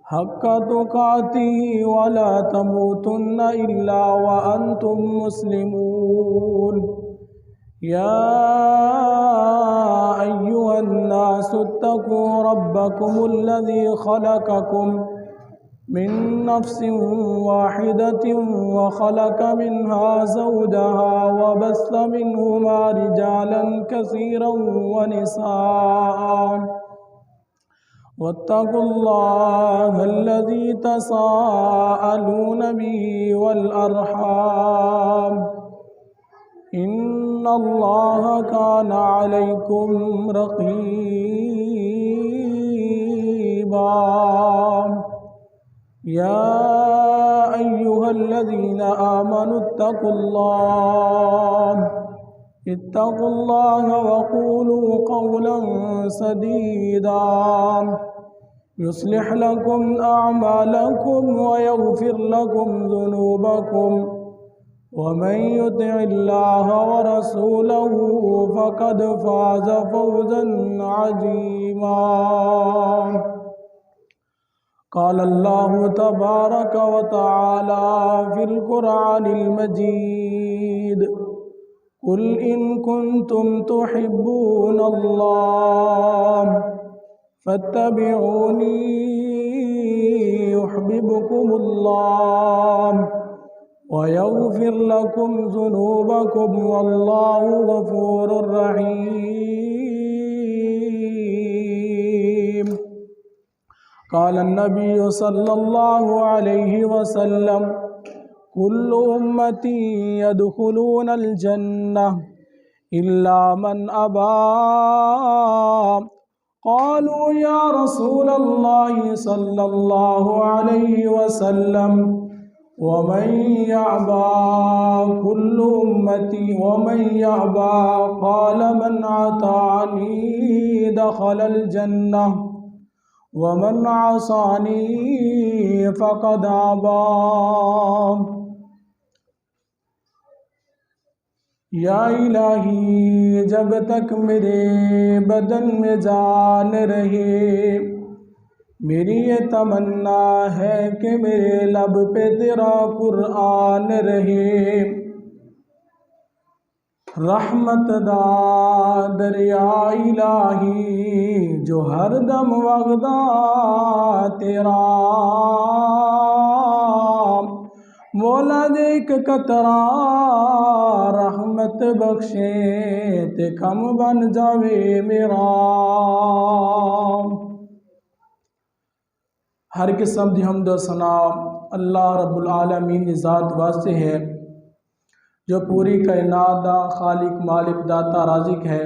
حق تقاته ولا تموتن إلا وأنتم مسلمون يا أيها الناس اتقوا ربكم الذي خلقكم من نفس واحدة وخلق منها زوجها وبث منهما رجالا كثيرا ونساء واتقوا الله الذي تساءلون به والأرحام إن الله كان عليكم رقيبا يا أيها الذين آمنوا اتقوا الله وقولوا قولا سديدا يصلح لكم أعمالكم ويغفر لكم ذنوبكم ومن يطع الله ورسوله فقد فاز فوزا عظيما قال الله تبارك وتعالى في القرآن المجيد قل إن كنتم تحبون الله فاتبعوني يحببكم الله ويغفر لكم ذنوبكم والله غفور رحيم قال النبي صلى الله عليه وسلم كل أمتي يدخلون الجنة إلا من أبى قالوا يا رسول الله صلى الله عليه وسلم ومن يأبى كل أمتي ومن يأبى قال من أطاعني دخل الجنة ومن عصاني فقد أبى یا الہی جب تک میرے بدن میں جان رہے میری یہ تمنا ہے کہ میرے لب پہ تیرا قرآن رہے رحمت دا دریا الہی جو ہر دم وغدا تیرا مولا دے ایک قطرہ رحمت بخشے تے کم بن جاوے میرا ہر قسم دی حمد و ثنا اللہ رب العالمین دی ذات واسطے ہے جو پوری کائنات دا خالق مالک داتا رازق ہے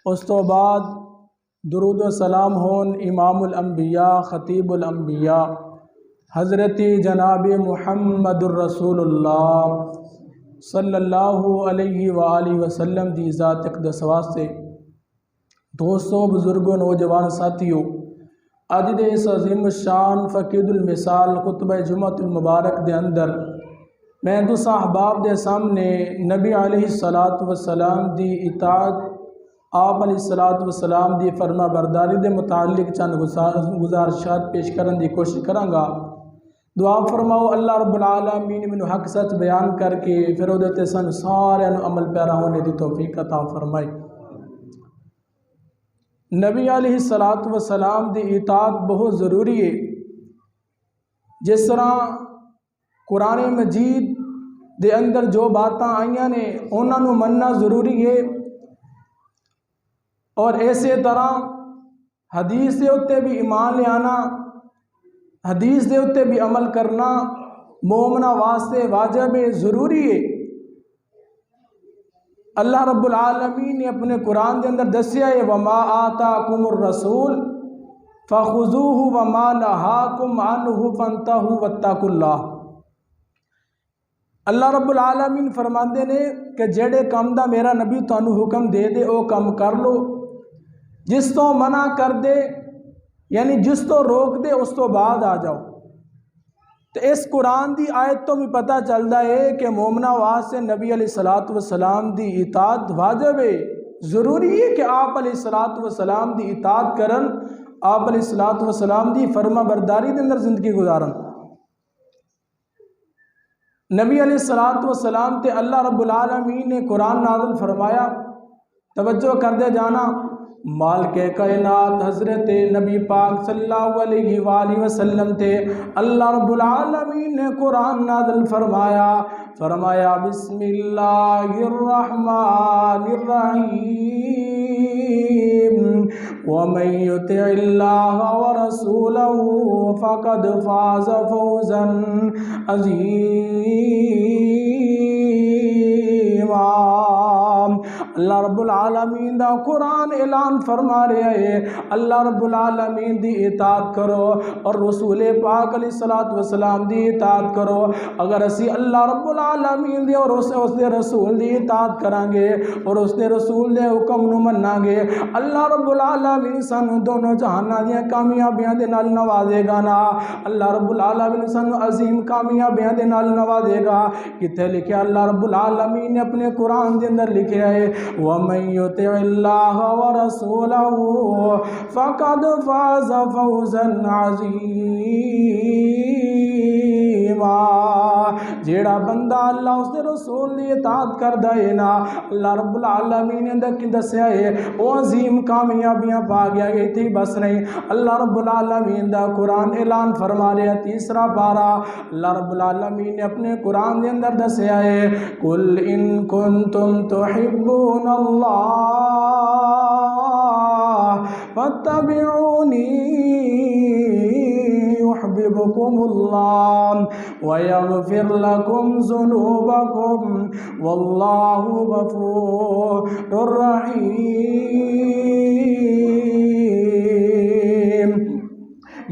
اس تو بعد درود و سلام ہون امام الانبیاء خطیب الانبیاء حضرت جناب محمد الرسول اللہ صلی اللہ علیہ وآلہ وسلم دی ذات اقدس واسطے دوستوں بزرگوں نوجوان ساتھیوں اج دے اس عظیم الشان فقید المثال خطبہ جمعۃ المبارک دے اندر میں دوسا احباب دے سامنے نبی علیہ السلام دی اطاعت آپ علیہ السلام دی فرما برداری دے متعلق چند گزارشات پیش کرن دی کوشش کراں گا دعا فرماؤ اللہ رب العالمین منو حق سچ بیان کر کے پھر ادھتے سن سارے عمل پیرا ہونے دی توفیق عطا فرمائی نبی علیہ السلام دی اطاعت بہت ضروری ہے جس طرح قرآن مجید دے اندر جو باتاں آئیاں نے انہاں نو مننا ضروری ہے اور ایسے طرح حدیث دے اتے بھی ایمان لے آنا حدیث دے اتے بھی عمل کرنا مومنہ واسطے واجب ضروری ہے اللہ رب العالمین نے اپنے قرآن دے اندر دسیا ہے وَمَا آتَاكُمُ الرَّسُولُ فَخُذُوهُ وَمَا نَهَاكُمْ عَنْهُ فَانْتَهُوا وَاتَّقُوا اللَّهَ اللہ رب العالمین فرماندے نے کہ جڑے کم دا میرا نبی تانوں حکم دے دے او کم کر لو جس تو منع کر دے یعنی جس تو روک دے اس تو بعد آ جاؤ تو اس قرآن دی آیت تو بھی پتہ چلتا ہے کہ مومنہ واسطے نبی علیہ السلام دی اطاعت واجب ہے ضروری ہے کہ آپ علیہ السلام دی اطاعت کرن آپ علیہ الصلوۃ والسلام دی فرما برداری دے اندر زندگی گزارن۔ نبی علیہ الصلوۃ والسلام تے اللہ رب العالمین نے قرآن نازل فرمایا، توجہ کر دے جانا، مالک کائنات حضرت نبی پاک صلی اللہ علیہ وآلہ وسلم تے اللہ رب العالمین نے قرآن نازل فرمایا بسم اللہ الرحمن الرحیم ومن یطع اللہ ورسولہ فقد فاز فوزا عظیما۔ اللہ رب العالمین دا قرآن اعلان فرما رہا ہے، اللہ رب العالمین دی اطاعت کرو اور رسول پاک علیہ الصلوۃ والسلام دی اطاعت کرو۔ اگر اسی اللہ رب العالمین دی اور اس دے رسول دی اطاعت کریں گے اور اس دے رسول دے حکم نو مناں گے، اللہ رب العالمین سانو دونوں جہاناں دیاں کامیابیاں دے نال نوازے گا نا۔ اللہ رب العالمین سانو عظیم کامیابیاں دے نال نوازے گا۔ کتے لکھیا اللہ رب العالمین نے اپنے قرآن دے اندر لکھیا ہے وَمَن يُطِعِ اللَّهَ وَرَسُولَهُ فَقَدْ فَازَ فَوْزًا عَظِيمًا۔ جیڑا بندہ اللہ اس دے رسول دی اطاعت کردا ہے نا، اللہ رب العالمین نے دسیا ہے وہ عظیم کامیابیاں پا گیا۔ ایتھے بس نہیں، اللہ رب العالمین دا قرآن اعلان فرما رہا تیسرا پارا، اللہ رب العالمین نے اپنے قرآن دے اندر دسیا ہے قُلْ إِن كُنتُمْ تُحِبُّونَ اللَّهَ فَاتَّبِعُونِي يُحْبِبْكُمُ اللَّهُ وَيَغْفِرْ لَكُمْ ذُنُوبَكُمْ وَاللَّهُ غَفُورٌ رَحِيمٌ۔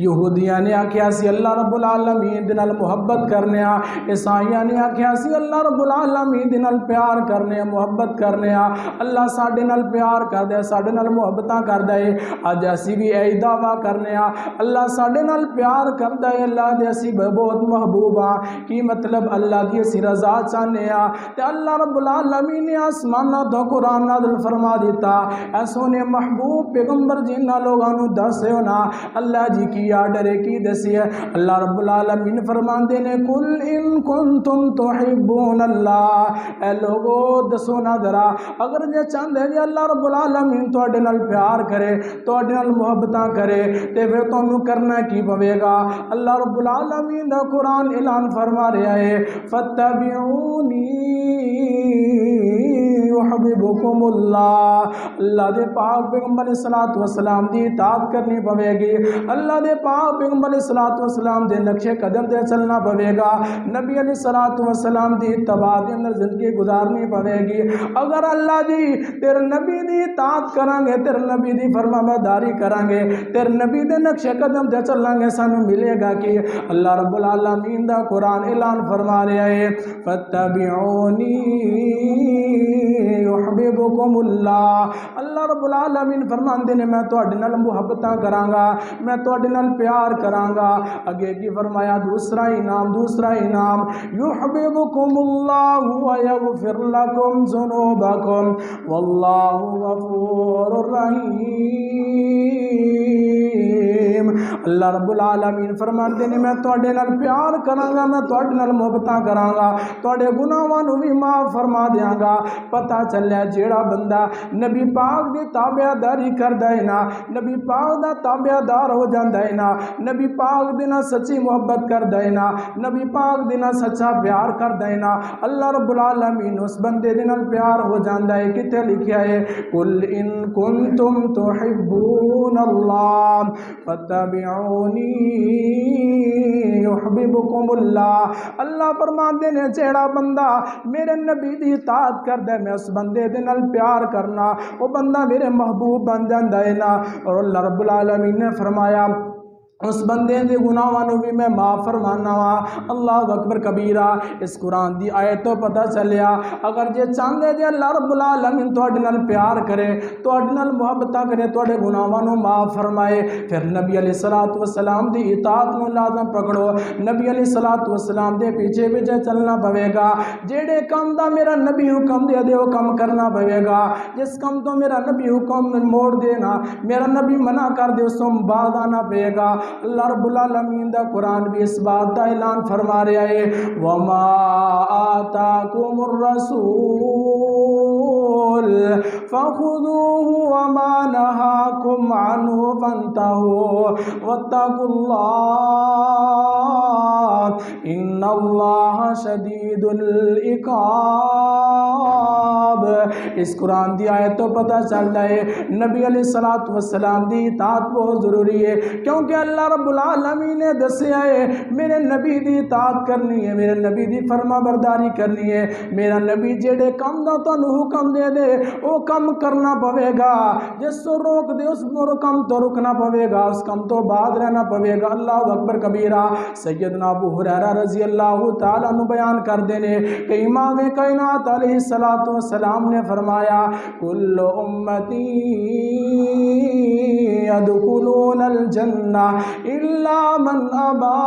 یہودیاں نے آکھیا سی اللہ رب العالمین دے نال محبت کرنے آ، عیسائیاں نے آکھیا سی اللہ رب العالمین دے نال پیار کرنے آ، محبت کرنے آ، اللہ ساڈے نال پیار کردا ہے، ساڈے نال محبتاں کردا ہے۔ اج اسی بھی اے دعویٰ کرنے آ اللہ ساڈے نال پیار کردا ہے، اللہ دے اسی بہت محبوب آ۔ کی مطلب اللہ دی اسی رضا چاہنے آ تے اللہ رب العالمین نے آسماناں تو قرآن نازل فرما دیتا، اے سونے محبوب پیغمبر جنہاں لوگاں نو دسو نا اللہ جی کی آرڈر کی دسی ہے۔ اللہ رب العالمین فرماندے نے قُلْ إِن كُنتُمْ تُحِبُّونَ اللَّهَ، اے لوگو دسو نا ذرا اگر جے چاہندے جے اللہ رب العالمین تواڈے نال پیار کرے، تواڈے نال محبتاں کرے تے پھر تانوں کرنا کی پوے گا؟ اللہ رب العالمین دا قرآن اعلان فرما رہا ہے فَاتَّبِعُونِي يُحْبِبْكُمُ اللَّهُ، اللہ دے پاک پیغمبر علیہ الصلوۃ والسلام دی اطاعت کرنی پوے گی، اللہ دے پاک پیغمبر علیہ الصلوۃ والسلام دے نقش قدم تے چلنا پوے گا، نبی علیہ الصلوۃ والسلام دی اتباع دے اندر زندگی گزارنی پوے گی۔ اگر اللہ جی تیرے نبی دی اطاعت کریں گے، تیرے نبی دی فرما برداری کریں گے، تیرے نبی دے نقش قدم تے چلیں گے، سانو ملے گا کہ اللہ رب العالمین دا قرآن اعلان فرما رہا ہے فَاتَّبِعُونِی يُحْبِبْكُمُ اللَّهُ۔ اللہ رب العالمین فرماندے نے میں تواڈے نال محبتاں کراں گا، میں تواڈے نال پیار کراں گا۔ اگے کی فرمایا دوسرا انعام يُحْبِبْكُمُ اللَّهُ وَيَغْفِرْ لَكُمْ ذُنُوبَكُمْ وَاللَّهُ غَفُورٌ رَحِيمٌ۔ اللہ رب العالمین فرماندے نے میں تواڈے نال پیار کراں گا، میں تواڈے نال محبتاں کراں گا، تواڈے گناہاں نو بھی معاف فرما دیاں گا۔ پتہ چلیا جیڑا بندہ نبی پاک دی تابعداری کردا ہے نا، نبی پاک دا تابعدار ہو جاندا ہے نا، نبی پاک دے نال سچی محبت کردا ہے نا، نبی پاک دے نال سچا پیار کردا ہے نا، اللہ رب العالمین اس بندے دے نال پیار ہو جاندا ہے۔ کتے لکھیا ہے قُلْ إِن كُنتُمْ تُحِبُّونَ اللَّهَ فَاتَّبِعُونِی يُحْبِبْكُمُ اللَّهُ۔ اللہ فرماندے نے جیڑا بندہ میرے نبی دی اطاعت کردا ہے، میں اس بندے دے نال پیار کرنا، وہ بندہ میرے محبوب بن جاندا ہے نا۔ اور اللہ رب العالمین نے فرمایا اس بندے دے گناہاں نوں بھی میں معاف فرمانا وا۔ اللہ اکبر کبیرہ۔ اس قرآن دی آیت تو پتہ چلیا اگر جے چاہندے جے اللہ رب العالمین تواڈے نال پیار کرے، تواڈے نال محبت کرے، تواڈے گناہاں نوں معاف فرمائے، پھر نبی علیہ الصلوۃ والسلام دی اطاعت نوں لازم پکڑو، نبی علیہ الصلوۃ والسلام دے پیچھے پیچھے چلنا پوے گا۔ جیڑے کم دا میرا نبی حکم دے دے وہ کم کرنا پوے گا، جس کم تو میرا نبی حکم موڑ دینا، میرا نبی منع کر دے اس تو بعد آنا پے گا۔ اللہ رب العالمین دا قرآن بھی اس بات دا اعلان فرما رہا ہے وَمَا آتَاكُمُ الرَّسُولُ فَخُذُوهُ وَمَا نَهَاكُمْ عَنْهُ فَانْتَهُوا وَاتَّقُوا اللَّهَ إِنَّ اللَّهَ شَدِيدُ العقاب۔ اس قرآن دی آیت تو پتہ چلتا ہے نبی علیہ الصلوۃ والسلام دی اطاعت بہت ضروری ہے، کیونکہ اللہ رب العالمین نے دسیا ہے میرے نبی دی اطاعت کرنی ہے، میرے نبی دی فرما برداری کرنی ہے، میرا نبی جڑے کم دا تانوں حکم دے دے وہ کم کرنا پوے گا، جس تو روک دے اس کم تو رکنا پوے گا، اس کم تو بعد رہنا پوے گا۔ اللہ اکبر کبیرہ۔ سیدنا ابو ہریرہ رضی اللہ تعالیٰ عنہ بیان کر دینے کہ امام کائنات علیہ الصلوۃ والسلام نے فرمایا کل امتی يدخلون الجنة إلا من أبى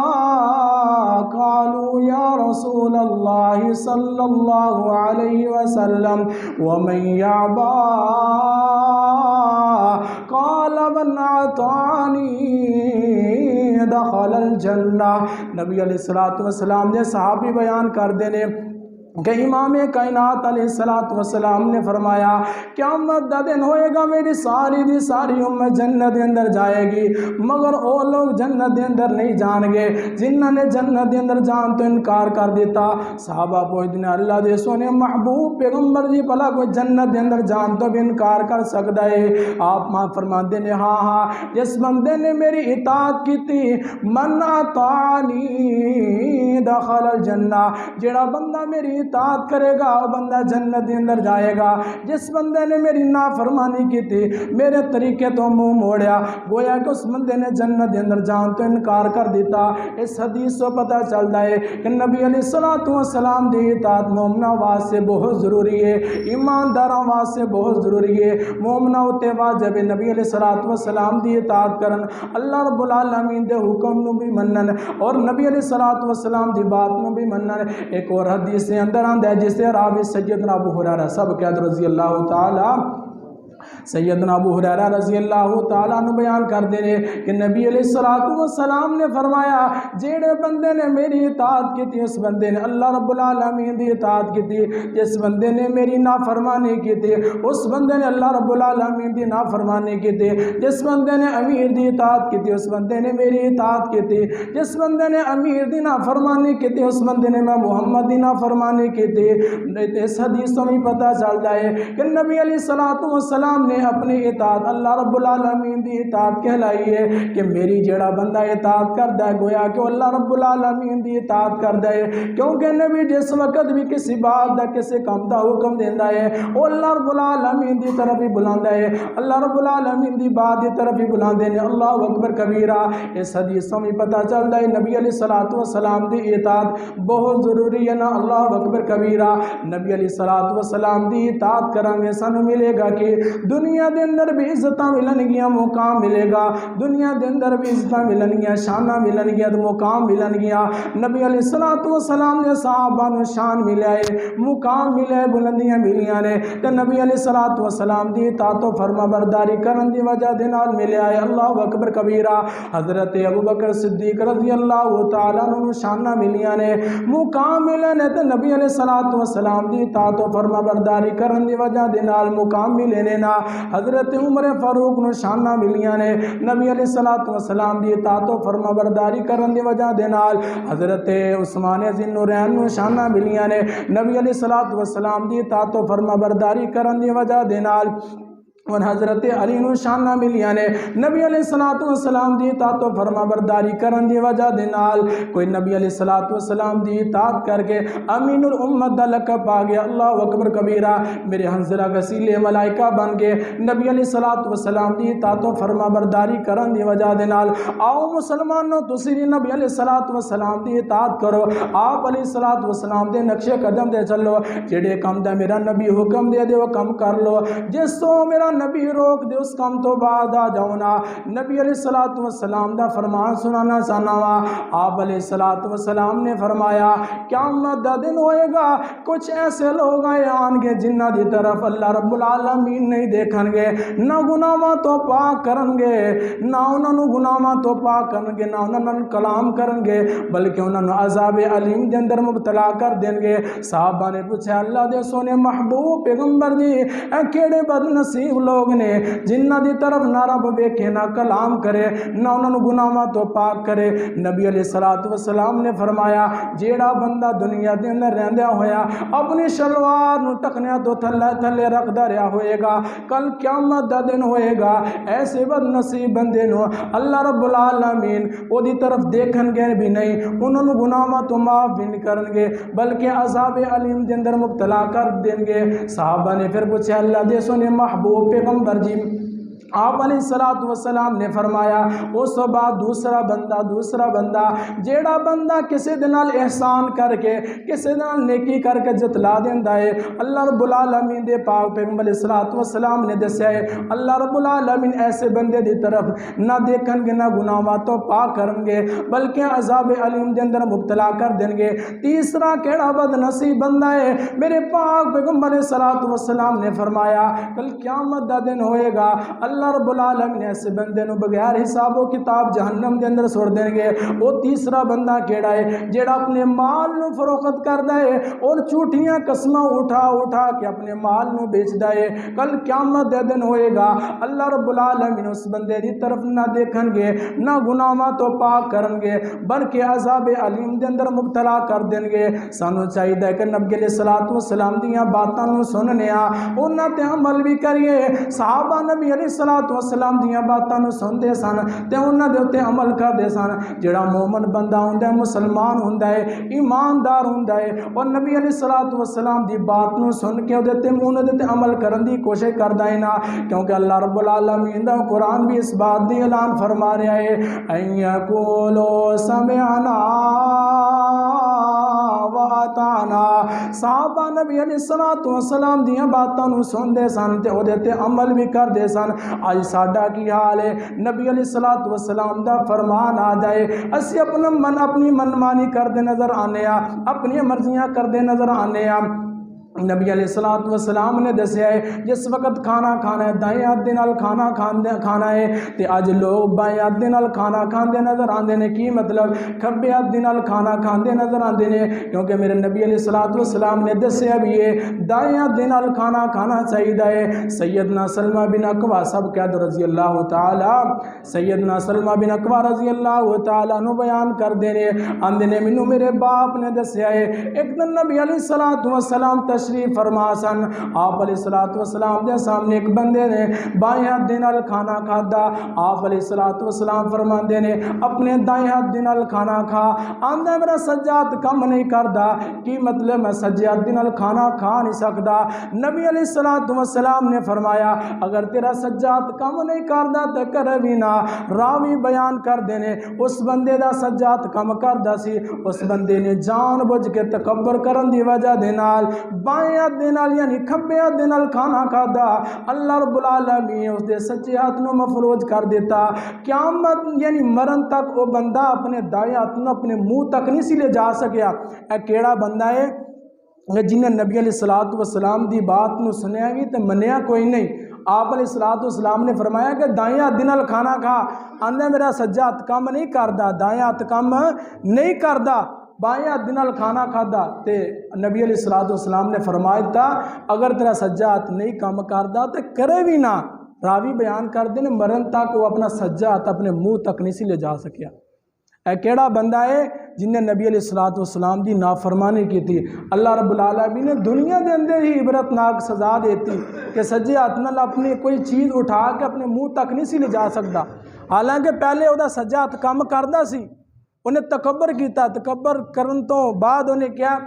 قالوا يا رسول الله صلى الله عليه وسلم ومن يأبى قال من أطاعني دخل الجنة۔ نبی علیہ الصلوۃ والسلام نے صحابی بیان کر دینے کہ امام کائنات علیہ الصلوۃ والسلام نے فرمایا قیامت دا دن ہوئے گا میری ساری دی ساری امت جنت دے اندر جائے گی، مگر او لوگ جنت دے اندر نہیں جان گے جنہاں نے جنت دے اندر جان تو انکار کر دیتا۔ صحابہ پوچھتے ہیں اللہ دے سونے محبوب پیغمبر جی بھلا کوئی جنت دے اندر جان تو بھی انکار کر سکتا ہے؟ آپ ماں فرماتے ہیں ہاں ہاں جس بندے نے میری اطاعت کی تھی من اطاعنی دخل الجنہ، جڑا بندہ میری اطاعت کرے گا وہ بندہ جنت دے اندر جائے گا، جس بندے نے میری نافرمانی کی تھی میرے طریقے تو منہ موڑیا گویا کہ اس بندے نے جنت دے اندر جان تو انکار کر دیتا۔ اس حدیث سے پتہ چلتا ہے کہ نبی علیہ الصلوۃ والسلام دی اطاعت مومنہ واسطے بہت ضروری ہے، ایمانداراں واسطے بہت ضروری ہے، مومنہ تے واجب ہے نبی علیہ الصلوۃ والسلام دی اطاعت کرن، اللہ رب العالمین دے حکم نو بھی منن اور نبی علیہ الصلوۃ والسلام دی بات نو بھی منن۔ ایک اور حدیث سے اندر آندہ ہے جسے راوی سیدنا ابو ہریرہ سب قید رضی اللہ تعالی سیدنا ابو ہریرہ رضی اللہ تعالیٰ عنہ بیان کر دے رہے کہ نبی علیہ الصلوۃ والسلام نے فرمایا جیڑے بندے نے میری اطاعت کی تھی اس بندے نے اللہ رب العالمین دی اطاعت کی تھی، جس بندے نے میری نافرمانی کی تھی اس بندے نے اللہ رب العالمین دی نافرمانی کی تھی، جس بندے نے امیر دی اطاعت کی تھی اس بندے نے میری اطاعت کی تھی، جس بندے نے امیر دی نافرمانی کی تھی اس بندے نے میں محمد دی نافرمانی کی تھی۔ اس حدیث سے بھی پتہ چلتا ہے کہ نبی علیہ الصلوۃ والسلام نے اپنی اطاعت اللہ رب العالمین دی اطاعت کہلائی ہے کہ میری جڑا بندہ اطاعت کرتا ہے گویا کہ اللہ رب العالمین دی اطاعت کرتا ہے، کیونکہ نبی جس وقت بھی کسی بات دا کسی کام دا حکم دینا ہے وہ اللہ رب العالمین دی طرف ہی بلاندہ ہے، اللہ رب العالمین دی بات دی طرف ہی بلاندے نے۔ اللہ اکبر کبیرہ۔ اس حدیث سے بھی پتہ چلتا ہے نبی علیہ الصلوۃ والسلام دی اطاعت بہت ضروری ہے نا۔ اللہ اکبر کبیرہ۔ نبی علیہ الصلوۃ والسلام دی اطاعت کرانگے سانو ملے گا کہ دنیا دے اندر بھی عزتاں ملن گیاں، مقام ملے گا، دنیا دے اندر بھی عزتاں ملن گیاں، شاناں ملن گیاں، مقام ملن گیاں۔ نبی علیہ الصلوۃ والسلام نے صحابہ نوں شان ملیا ہے، مقام ملے، بلندیاں ملیاں نے تے نبی علیہ الصلوۃ والسلام دی اطاعت و فرما برداری کرن دی وجہ دے نال ملیا ہے۔ اللہ اکبر کبیرہ۔ حضرت ابوبکر صدیق رضی اللہ تعالیٰ عنہ شاناں ملیاں نے، مقام ملے نے تے نبی علیہ الصلوۃ والسلام دی اطاعت و فرما برداری کرن دی وجہ دے نال مقام ملے نے نا۔ حضرت عمر فاروق نو شاناں ملیاں نے نبی علیہ الصلوۃ والسلام دی اطاعت و فرما برداری کرن دی وجہ دے نال۔ حضرت عثمان ذی النورین نو شاناں ملیاں نے نبی علیہ الصلوۃ والسلام دی اطاعت و فرما برداری کرن دی وجہ دے نال۔ اور حضرت علی نو شانہ ملیاں نے نبی علیہ السلام دی اطاعت و فرما برداری کرن دی وجہ دے نال کوئی نبی علیہ السلام دی اطاعت کر کے امین الامت دا لقب پا گیا۔ اللہ اکبر کبیرہ، میرے حنظلہ وسیلے ملائکہ بن گئے نبی علیہ السلام دی اطاعت و فرما برداری کرن دی وجہ دے نال۔ آؤ مسلمانوں تسی بھی نبی علیہ السلام دی اطاعت کرو، آپ علیہ السلام دے نقش قدم دے چلو، جڑے کم دا میرا نبی حکم دے دے وہ کم کر لو، جس تو میرا نبی روک دے اس کم تو بعد آ جاؤنا۔ نبی علیہ السلام دا فرمان سنانا چاہنا۔ آپ علیہ السلام نے فرمایا قیامت دا دن ہوئے گا، کچھ ایسے لوگ آئیں گے جنہ دی طرف اللہ رب العالمین نہیں دیکھن گے، نہ گناہاں تو پاک کرن گے، نہ انہوں گناہاں تو پاک کرن گے، نہ انہوں کلام کرن گے، بلکہ انہوں عذاب علیم دے اندر مبتلا کر دیں گے۔ صحابہ نے پوچھا اللہ دے سونے محبوب پیغمبر جی اے کیڑے بد نصیب لوگ نے جنہ دی طرف نہ رب ویکھے، نہ کلام کرے، نہ انہوں گناہاں تو پاک کرے؟ نبی علیہ السلام نے فرمایا جیڑا بندہ دنیا دے اندر رہندیا ہویا اپنی شلوار نو ٹکنیا تو تھلے رکھدا رہیا ہوئے گا، کل قیامت دا دن ہوئے گا ایسے بد نصیب بندے نو اللہ رب العالمین او دی طرف دیکھن گے بھی نہیں، انہوں گناہاں تو معاف بھی نہیں کرن گے، بلکہ عذاب علیم دے اندر مبتلا کر دیں گے۔ صحابہ نے پھر پوچھا اللہ دے سونے محبوب پیغمبر جی آپ علیہ السلام نے فرمایا اس بعد دوسرا بندہ جیڑا بندہ کسی دنال احسان کر کے کسی دنال نیکی کر کے جتلا دیندہ ہے، اللہ رب العالمین دے پاک پیغمبر علیہ السلام نے دسیا ہے اللہ رب العالمین ایسے بندے دی طرف نہ دیکھن گے، نہ گناہاں تو پاک کرن گے، بلکہ عذاب علیم دے اندر مبتلا کر دیں گے۔ تیسرا کیڑا بد نصیب بندہ ہے؟ میرے پاک پیغمبر علیہ السلام نے فرمایا کل قیامت دا دن ہوئے گا اللہ رب العالمین ایسے بندے نو بغیر حساب و کتاب جہنم دے اندر چھوڑ دیں گے۔ وہ تیسرا بندہ کیڑا ہے؟ جیڑا اپنے مال نو فروخت کردا ہے اور جھوٹیاں قسماں اٹھا کے اپنے مال نو بیچدا ہے، کل قیامت دے دن ہوئے گا اللہ رب العالمین اس بندے دی طرف نہ دیکھن گے، نہ گناہاں تو پاک کرن گے، بلکہ عذاب علیم دے اندر مبتلا کر دیں گے۔ سانو چاہیے کہ نبی علیہ السلام دیاں باتاں نو سننے انہاں تے عمل بھی کریے۔ صحابہ نبی علیہ السلام دیاں باتاں نو سن سن تے انہاں دے اوتے عمل کردے سن۔ جڑا مومن بندہ ہوندا ہے، مسلمان ہوندا ہے، ایماندار ہوندا ہے، اور نبی علیہ السلام دی بات نو سن کے اودے تے عمل کرن دی کوشش کردا ہے نا، کیونکہ اللہ رب العالمین دا قرآن بھی اس بات دی اعلان فرما رہا ہے ان یقولوا سمعنا وَأَطَعْنَا۔ صحابہ نبی علیہ السلام دیاں باتاں نو سن دے سن تے اودے تے عمل بھی کر دے سن۔ آج ساڈا کی حال ہے؟ نبی علیہ السلام دا فرمان آ جائے اسی اپنی منمانی کر دے نظر آنے اپنی مرضیاں کر دے نظر آنے۔ نبی علیہ السلام نے دسیا ہے جس وقت کھانا کھانا ہے دائیں ہاتھ دے نال کھانا ہے تے اج لوگ بائیں ہاتھ دے نال کھانا کھاندے نظر آندے نے۔ کی مطلب؟ کھبے ہاتھ دے نال کھانا کھاندے نظر آندے نے، کیونکہ میرے نبی علیہ السلام نے دسیا بھی ہے دائیں ہاتھ دے نال کھانا کھانا چاہیے ہے۔ سیدنا سلمہ بن اکوع سب قید رضی اللہ تعالی سیدنا سلمہ بن اکوع رضی اللہ تعالی نو بیان کر دینے آندے نے مینوں میرے باپ نے دسیا ہے ایک دن نبی علیہ السلام تشریف فرما سن، آپ علیہ السلام دے سامنے ایک بندے نے بائیں ہاتھ دے نال کھانا کھادا، آپ علیہ السلام فرماندے نے اپنے دائیں ہاتھ دے نال کھانا کھا، آندا میرا سجاد کم نہیں کردا۔ کی مطلب؟ میں سجے ہاتھ دے نال کھانا کھا نہیں سکدا۔ نبی علیہ السلام نے فرمایا اگر تیرا سجاد کم نہیں کردا تے کرے بھی نہ۔ راوی بیان کر دینے اس بندے دا سجاد کم کردا سی، اس بندے نے جان بوجھ کے تکبر کرن دی وجہ دے نال بائیں ہاتھ دے نال یعنی کھبے ہاتھ دے نال کھانا کھادا، اللہ رب العالمین اس دے سچے ہاتھ نو مفلوج کر دیتا۔ قیامت یعنی مرن تک وہ بندہ اپنے دائیں ہاتھ نو اپنے منہ تک نہیں سی لے جا سکیا۔ اے کیڑا بندہ ہے جنہیں نبی علیہ السلام دی بات نو سنیا بھی تے منیا کوئی نہیں۔ آپ علیہ السلام نے فرمایا کہ دائیں ہاتھ دے نال کھانا کھا، آندے میرا سجا ہاتھ کم نہیں کردا، دائیں ہاتھ کم نہیں کردا، بائیں ہاتھ دے نال کھانا کھادا۔ تے نبی علیہ السلام نے فرمایا تھا اگر تیرا سجا ہاتھ نہیں کم کردا تے کرے بھی نہ۔ راوی بیان کر دے مرن تک وہ اپنا سجا ہاتھ اپنے منہ تک نہیں سی لے جا سکیا۔ اے کیڑا بندہ ہے جن نے نبی علیہ الصلوۃ والسلام دی نافرمانی کی تھی۔ اللہ رب العالمین نے دنیا دے اندر ہی عبرتناک سزا دیتی کہ سجے ہاتھ نال اپنی کوئی چیز اٹھا کے اپنے منہ تک نہیں سی لے جا سکتا، حالانکہ پہلے وہ سجا ہاتھ کام کردا سی، انہیں تکبر کیتا، تکبر کرن تو بعد انہیں کیا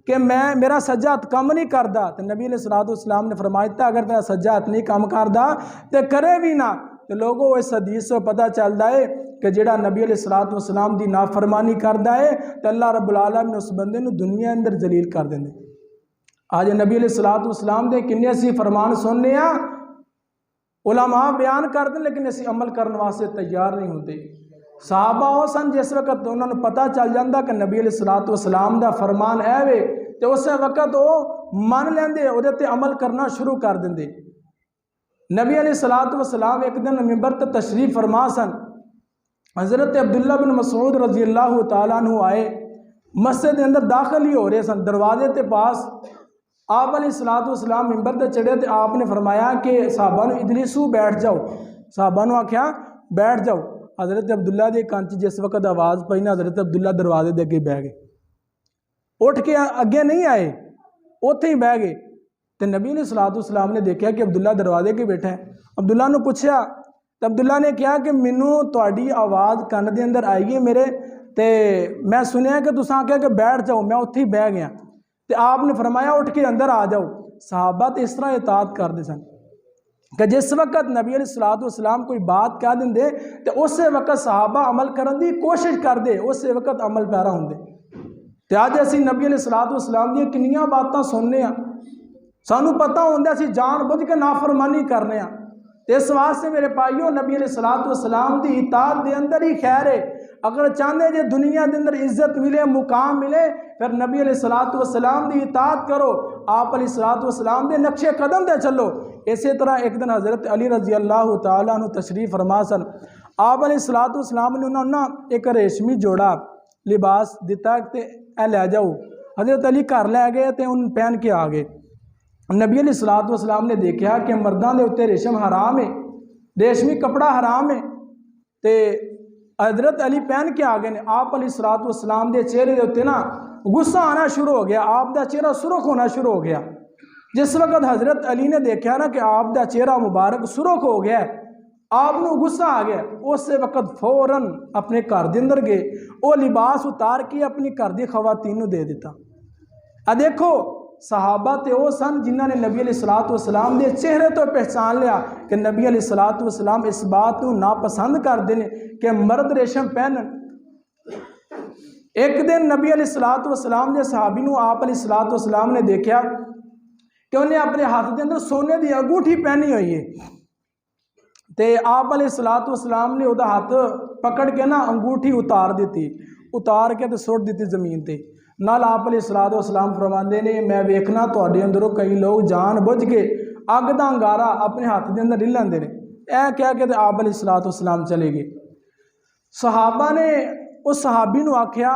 کہ میرا سجا ہاتھ کام نہیں کردا، تو نبی علیہ الصلوۃ والسلام نے فرمایا تھا اگر تیرا سجا ہاتھ نہیں کام کردا تو کرے بھی نہ۔ تو لوگوں اس حدیث سے پتہ چلتا ہے کہ جڑا نبی علیہ الصلوۃ والسلام دی نافرمانی کردا ہے تو اللہ رب العالمین اس بندے نو دنیا اندر ذلیل کر دیندے۔ آج نبی علیہ الصلوۃ والسلام دے کنے اسی فرمان سننے ہاں، علماء بیان کرتے ہیں لیکن اسی عمل کرنے واسطے تیار نہیں ہوتے۔ صحابہ وہ سن جس وقت انہوں نے پتہ چل جاتا کہ نبی علیہ الصلوۃ والسلام دا فرمان ہے وے تو اس وقت وہ من لیندے وہ تے عمل کرنا شروع کر دیندے۔ نبی علیہ الصلوۃ والسلام ایک دن منبر تے تشریف فرما سن، حضرت عبداللہ بن مسعود رضی اللہ تعالیٰ عنہ آئے، مسجد کے اندر داخل ہی ہو رہے سن، دروازے تے پاس آپ علیہ الصلوۃ والسلام منبر تے چڑھے تے آپ نے فرمایا کہ صحابہ نو اجلسو بیٹھ جاؤ، صحابہ نو آکھیا بیٹھ جاؤ۔ حضرت عبداللہ دے کانچ جس وقت آواز پئی نا حضرت عبداللہ دروازے دے اگے بہ گئے، اٹھ کے اگے نہیں آئے، اوتھے ہی بہ گئے۔ تو نبی علیہ الصلوۃ والسلام نے دیکھا کہ عبداللہ دروازے کے بیٹھا ہے، عبداللہ نے پوچھا تو عبداللہ نے کہا کہ مینوں تہاڈی آواز کان دے اندر آئی ہے میرے تے میں سنیا کہ تساں آکھیا کہ بیٹھ جاؤ، میں اوتھے ہی بہ گیا، تو آپ نے فرمایا اٹھ کے اندر آ جاؤ۔ صحابہ تو اس طرح اطاعت کرتے سن کہ جس وقت نبی علیہ الصلوۃ والسلام کوئی بات کہہ دیں تو اس وقت صحابہ عمل کرن دی کوشش کرتے، اس وقت عمل پیرا ہوندے۔ تو آج اسی نبی علیہ الصلوۃ والسلام دی کنیاں باتاں سننے ہیں، سانو پتہ ہوندہ اسی جان بوجھ کے نافرمانی کرنے ہیں۔ اس واسطے میرے بھائیو نبی علیہ الصلوۃ والسلام دی اطاعت دے اندر ہی خیر ہے۔ اگر چاہتے جے دنیا دے اندر عزت ملے، مقام ملے، پھر نبی علیہ الصلوۃ والسلام دی اطاعت کرو، آپ علیہ الصلوۃ والسلام دے نقشے قدم دے چلو۔ اسی طرح ایک دن حضرت علی رضی اللہ تعالیٰ عنہ تشریف فرما سن، آپ علیہ الصلوۃ والسلام نے انہوں ایک ریشمی جوڑا لباس دیتا کہ اے لے جاؤ، حضرت علی گھر لے گئے تے ان پہن کے آ گئے۔ نبی علیہ الصلوۃ والسلام نے دیکھا کہ مردوں دے اتنے ریشم حرام ہے، ریشمی کپڑا حرام ہے، تے حضرت علی پہن کے آ گئے نے۔ آپ علیہ الصلوۃ والسلام دے چہرے دے اتنے نا غصہ آنا شروع ہو گیا، آپ دا چہرہ سرخ ہونا شروع ہو گیا۔ جس وقت حضرت علی نے دیکھا نا کہ آپ دا چہرہ مبارک سرخ ہو گیا، آپ نو غصہ آ گیا، اس وقت فوراً اپنے گھر دے اندر گئے، وہ لباس اتار کے اپنی گھر دی خواتین نو دے دیتا۔ دیکھو صحابہ تے وہ سن جنہوں نے نبی علیہ الصلوۃ والسلام دے چہرے تو پہچان لیا کہ نبی علیہ الصلوۃ والسلام اس بات کو ناپسند کر دیں کہ مرد ریشم پہنن۔ ایک دن نبی علیہ الصلوۃ والسلام دے صحابی نو آپ علیہ الصلوۃ والسلام نے دیکھا کہ انہیں اپنے ہاتھ دے اندر سونے دی انگوٹھی پہنی ہوئی ہے، تے آپ علیہ الصلوۃ والسلام نے وہ ہاتھ پکڑ کے نا انگوٹھی اتار دیتی، اتار کے تے سٹ دیتی زمین تے۔ نال آپ علیہ الصلوۃ والسلام فرماندے نے میں ویکھنا تواڈے اندروں کئی لوگ جان بوجھ کے اگ دا انگارا اپنے ہاتھ دے اندر لے لیندے نے، اے کہہ کے تے آپ علیہ الصلوۃ والسلام چلے گئے۔ صحابہ نے اس صحابی نو آکھیا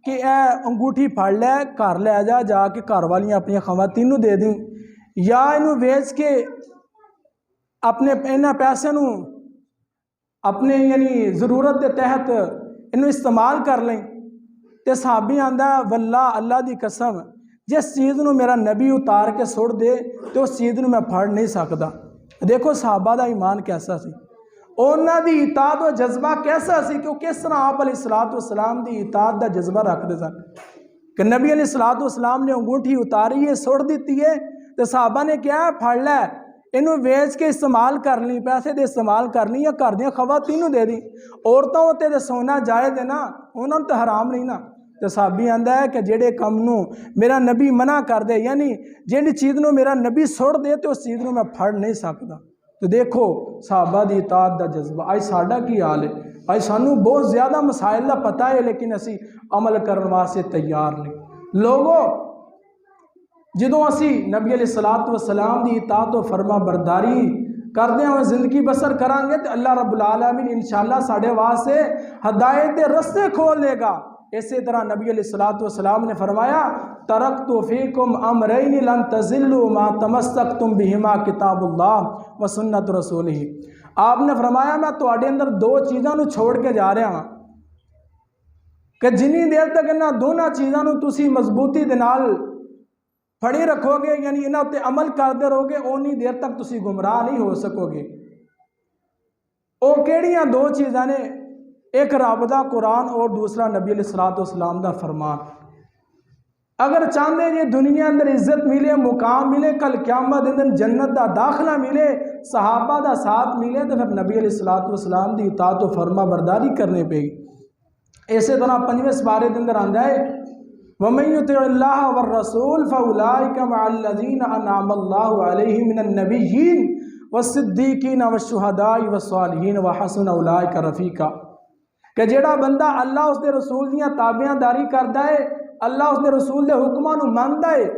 کہ اے انگوٹھی پھڑ لے، گھر لے جا کے گھر والیاں اپنی خواتین نو دے دیں، یا انہوں ویچ کے اپنے انہاں پیسے نو اپنے یعنی ضرورت دے تحت انہوں استعمال کر لیں۔ تے صحابی آندہ واللہ اللہ دی قسم جس چیز نو میرا نبی اتار کے سڑ دے تو اس چیز نو میں پھڑ نہیں سکتا۔ دیکھو صحابہ دا ایمان کیسا سی، انہاں دی اطاعت و جذبہ کیسا سی کہ کس طرح آپ علیہ الصلوۃ والسلام دی اطاعت دا جذبہ رکھ دے سن کہ نبی علیہ الصلوۃ والسلام نے انگوٹھی اتاری ہے، سڑ دیتی ہے، تو صحابہ نے کیا پھڑ لے، انہوں ویچ کے استعمال کر لی، پیسے دے استعمال کر لی، یا گھر دیا خواتین دے دی۔ عورتوں ہوتے دے سونا جائز ہے نا، انہوں نے تو حرام نہیں نا۔ تو صحابی آندہ ہے کہ جیڑے کم نو میرا نبی منع کر دے، یعنی جیڑی چیز نو میرا نبی سڑ دے تو اس چیز نو میں پھڑ نہیں سکتا۔ تو دیکھو صحابہ دی اطاعت دا جذبہ۔ آج ساڈا کی حال ہے؟ آج سانو بہت زیادہ مسائل دا پتہ ہے لیکن اسی عمل کرنے واسطے تیار نہیں۔ لوگوں جدوں اسی نبی علیہ الصلوۃ والسلام دی اطاعت و فرما برداری کردے ہوئے زندگی بسر کریں گے تو اللہ رب العالمین انشاءاللہ ساڑھے واسطے ہدایت دے رستے کھول لے گا۔ اسی طرح نبی علیہ الصلوۃ والسلام نے فرمایا ترکت فیکم امرین لن تضلوا ما تمسکتم بہما کتاب اللہ و سنت رسولہ۔ آپ نے فرمایا میں تواڈے اندر دو چیزاں نو چھوڑ کے جا رہا ہاں، کہ جنی دیر تک انہاں دونوں چیزاں نو تسی مضبوطی دے نال پھڑی رکھو گے، یعنی انہاں تے عمل کردے رہو گے، اونی دیر تک تسی گمراہ نہیں ہو سکو گے۔ او کیڑیاں دو چیزاں نے؟ ایک رب دا قرآن اور دوسرا نبی علیہ السلام دا فرمان۔ اگر چاہتے یہ دنیا اندر عزت ملے، مقام ملے، کل قیامت اندر جنت دا داخلہ ملے، صحابہ دا ساتھ ملے، تو پھر نبی علیہ السلام دی اطاعت و فرما برداری کرنے پہ گی۔ اسی طرح 5ویں سپارے کے اندر آندا ہے وَمَن يُطِعِ اللَّهَ وَالرَّسُولَ فَأُولَٰئِكَ مَعَ الَّذِينَ أَنْعَمَ اللَّهُ عَلَيْهِم مِّنَ النَّبِيِّينَ وَالصِّدِّيقِينَ وَالشُّهَدَاءِ وَالصَّالِحِينَ وَحَسُنَ أُولَٰئِكَ رَفِيقًا، کہ جیڑا بندہ اللہ اس دے رسول دیاں تابعداری کردا ہے، اللہ اس دے رسول دے حکماں نو ماندا ہے،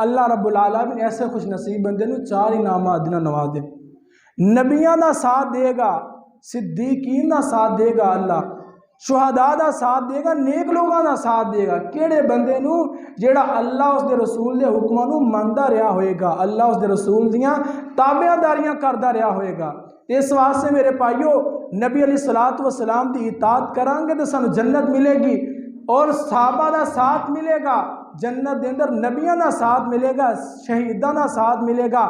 اللہ رب العالمین ایسے خوش نصیب بندے نو 4 انعامات دینا نواز دے۔ نبیاں دا ساتھ دے گا، صدیقین دا ساتھ دے گا، اللہ شہداء دا ساتھ دے گا، نیک لوگاں دا ساتھ دے گا۔ کیڑے بندے نو؟ جیڑا اللہ اس دے رسول دے حکماں نو ماندا رہیا ہوئے گا، اللہ اس دے رسول دیاں تابعداریاں کردا رہیا ہوئے گا۔ اس واسطے میرے بھائیو نبی علیہ السلام دی اطاعت کریں گے تو سانو جنت ملے گی، اور صحابہ دا ساتھ ملے گا جنت دے اندر، نبیاں دا ساتھ ملے گا، شہیداں دا ساتھ ملے گا،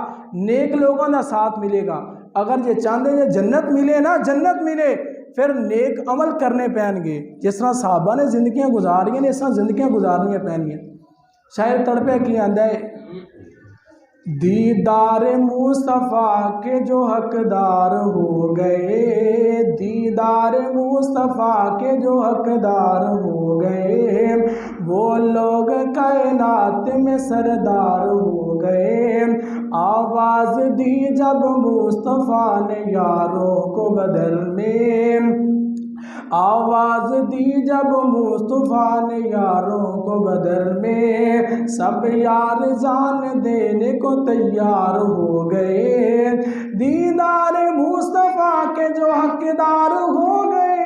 نیک لوگاں دا ساتھ ملے گا۔ اگر یہ چاہتے ہیں جنت ملے نا، جنت ملے، پھر نیک عمل کرنے پہن گے۔ جس طرح صحابہ نے زندگیاں گزاری ہیں، اس طرح زندگیاں گزارنیاں پہنیاں۔ شاعر تڑپے کی آندا ہے دیدار مصطفیٰ کے جو حقدار ہو گئے، دیدار مصطفیٰ کے جو حقدار ہو گئے، وہ لوگ کائنات میں سردار ہو گئے۔ آواز دی جب مصطفیٰ نے یاروں کو بدر میں، آواز دی جب مصطفیٰ نے یاروں کو بدر میں، سب یار جان دینے کو تیار ہو گئے۔ دیدار مصطفیٰ کے جو حقدار ہو گئے،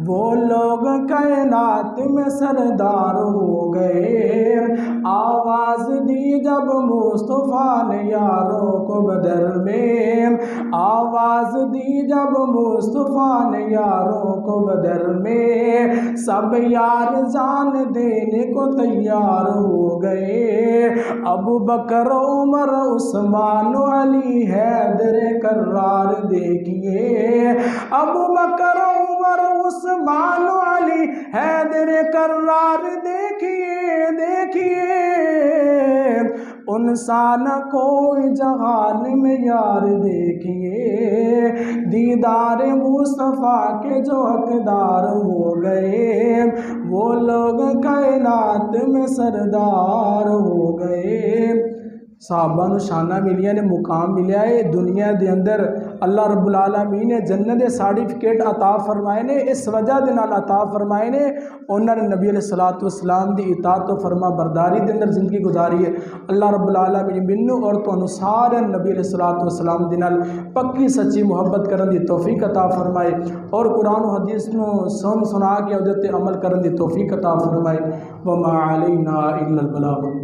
وہ لوگ کائنات میں سردار ہو گئے۔ آواز دی جب مصطفیٰ نے یاروں کو بدر میں، آواز دی جب مصطفیٰ نے یاروں کو بدر میں، سب یار جان دینے کو تیار ہو گئے۔ ابو بکر عمر عثمان علی حیدر کرار دیکھیے، ابو بکر عمر عثمان علی حیدر کرار دیکھیے، دیکھیے ان سا نہ کوئی جہان میں یار دیکھیے۔ دیدار مصطفیٰ کے جو حقدار ہو گئے، وہ لوگ کائنات میں سردار ہو گئے۔ صحابہ نو شانہ ملیاں نے، مقام ملیا ہے دنیا دے اندر۔ اللہ رب العالمین نے جنت دے سرٹیفکیٹ عطا فرمائے نے، اس وجہ دے نال عطا فرمائے نے انہوں نے نبی علیہ السلام دی اطاعت و فرما برداری دے اندر زندگی گزاری ہے۔ اللہ رب العالمین منو اور تانوں سارے نبی علیہ السلام دے نال پکی سچی محبت کرن دی توفیق عطا فرمائے، اور قرآن و حدیث نو سنا کے اودے تے عمل کرن دی توفیق عطا فرمائے۔ وما علینا الا البلاغ۔